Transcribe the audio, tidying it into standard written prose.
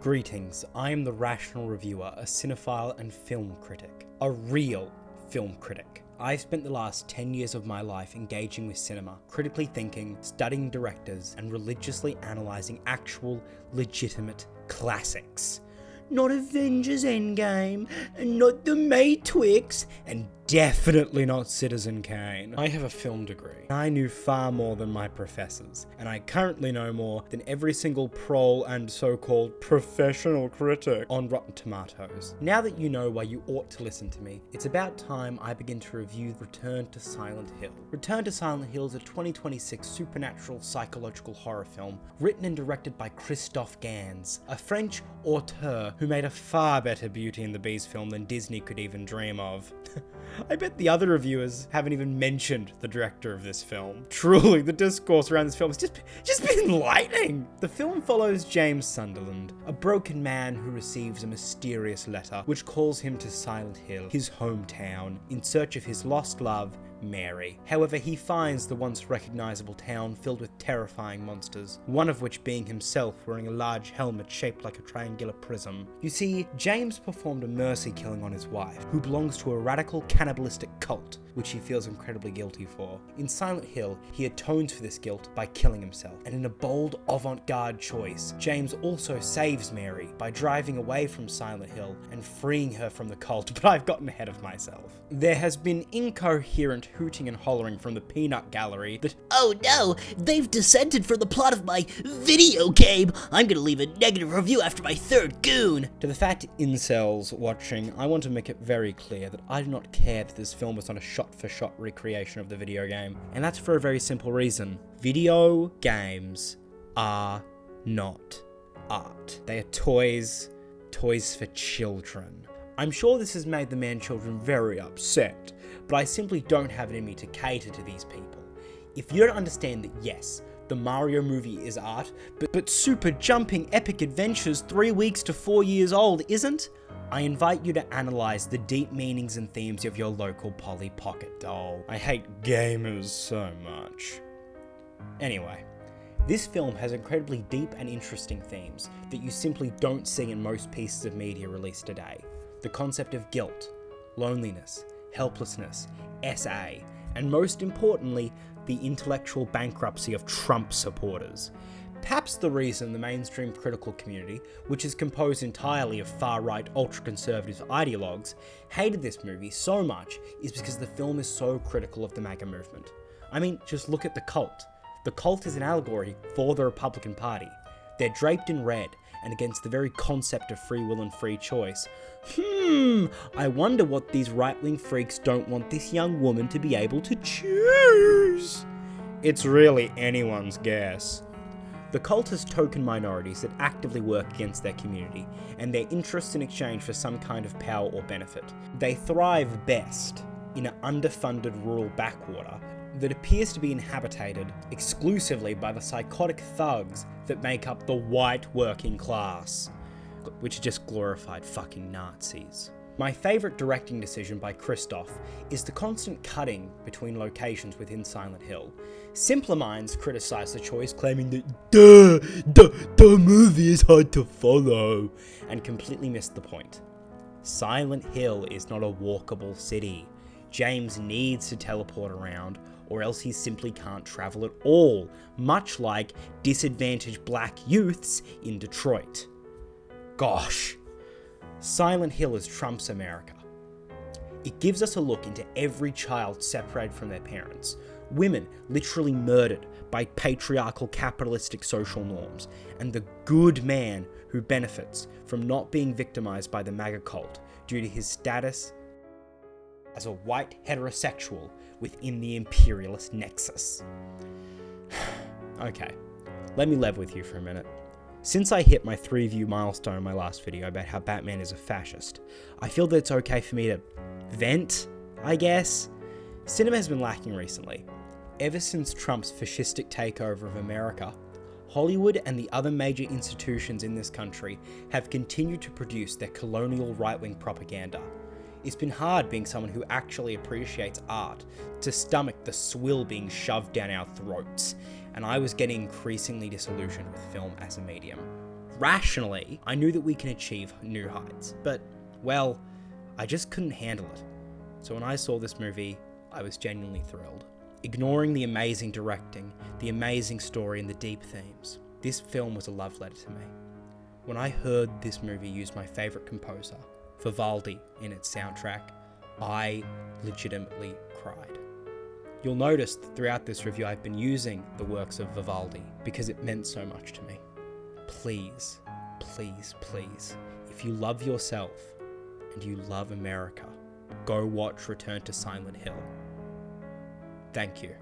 Greetings, I am the Rational Reviewer, a cinephile and film critic. A real film critic. I've spent the last 10 years of my life engaging with cinema, critically thinking, studying directors, and religiously analysing actual, legitimate classics. Not Avengers Endgame, and not The Matrix, and definitely not Citizen Kane. I have a film degree. I knew far more than my professors, and I currently know more than every single prole and so-called professional critic on Rotten Tomatoes. Now that you know why you ought to listen to me, it's about time I begin to review Return to Silent Hill. Return to Silent Hill is a 2026 supernatural psychological horror film written and directed by Christophe Gans, a French auteur who made a far better Beauty and the Beast film than Disney could even dream of. I bet the other reviewers haven't even mentioned the director of this film. Truly, the discourse around this film has just been enlightening. The film follows James Sunderland, a broken man who receives a mysterious letter which calls him to Silent Hill, his hometown, in search of his lost love, Mary. However, he finds the once recognisable town filled with terrifying monsters, one of which being himself wearing a large helmet shaped like a triangular prism. You see, James performed a mercy killing on his wife, who belongs to a radical cannibalistic cult, which he feels incredibly guilty for. In Silent Hill, he atones for this guilt by killing himself, and in a bold avant-garde choice, James also saves Mary by driving away from Silent Hill and freeing her from the cult, but I've gotten ahead of myself. There has been incoherent hooting and hollering from the peanut gallery that, "Oh no, they've dissented from the plot of my video game. I'm gonna leave a negative review after my third goon." To the fat incels watching, I want to make it very clear that I do not care that this film is not a shot-for-shot recreation of the video game, and that's for a very simple reason. Video games are not art. They are toys for children. I'm sure this has made the man-children very upset, but I simply don't have it in me to cater to these people. If you don't understand that yes, the Mario movie is art, but super jumping epic adventures 3 weeks to 4 years old isn't, I invite you to analyse the deep meanings and themes of your local Polly Pocket doll. I hate gamers so much. Anyway, this film has incredibly deep and interesting themes that you simply don't see in most pieces of media released today. The concept of guilt, loneliness, helplessness, SA, and most importantly, the intellectual bankruptcy of Trump supporters. Perhaps the reason the mainstream critical community, which is composed entirely of far-right ultra-conservative ideologues, hated this movie so much is because the film is so critical of the MAGA movement. I mean, just look at the cult. The cult is an allegory for the Republican Party. They're draped in red, and against the very concept of free will and free choice. I wonder what these right-wing freaks don't want this young woman to be able to choose. It's really anyone's guess. The cult has token minorities that actively work against their community and their interests in exchange for some kind of power or benefit. They thrive best in an underfunded rural backwater that appears to be inhabited exclusively by the psychotic thugs that make up the white working class, which are just glorified fucking Nazis. My favourite directing decision by Christophe is the constant cutting between locations within Silent Hill. Simpler minds criticise the choice, claiming that the movie is hard to follow, and completely missed the point. Silent Hill is not a walkable city. James needs to teleport around, or else he simply can't travel at all, much like disadvantaged black youths in Detroit. Gosh, Silent Hill is Trump's America. It gives us a look into every child separated from their parents, women literally murdered by patriarchal capitalistic social norms, and the good man who benefits from not being victimized by the MAGA cult due to his status as a white heterosexual within the imperialist nexus. Okay, let me level with you for a minute. Since I hit my 3-view milestone in my last video about how Batman is a fascist, I feel that it's okay for me to vent, I guess. Cinema has been lacking recently. Ever since Trump's fascistic takeover of America, Hollywood and the other major institutions in this country have continued to produce their colonial right-wing propaganda. It's been hard being someone who actually appreciates art to stomach the swill being shoved down our throats, and I was getting increasingly disillusioned with film as a medium. Rationally, I knew that we can achieve new heights, but, well, I just couldn't handle it. So when I saw this movie, I was genuinely thrilled. Ignoring the amazing directing, the amazing story, and the deep themes, this film was a love letter to me. When I heard this movie use my favourite composer, Vivaldi, in its soundtrack, I legitimately cried. You'll notice that throughout this review I've been using the works of Vivaldi because it meant so much to me. Please, please, please, if you love yourself and you love America, go watch Return to Silent Hill. Thank you.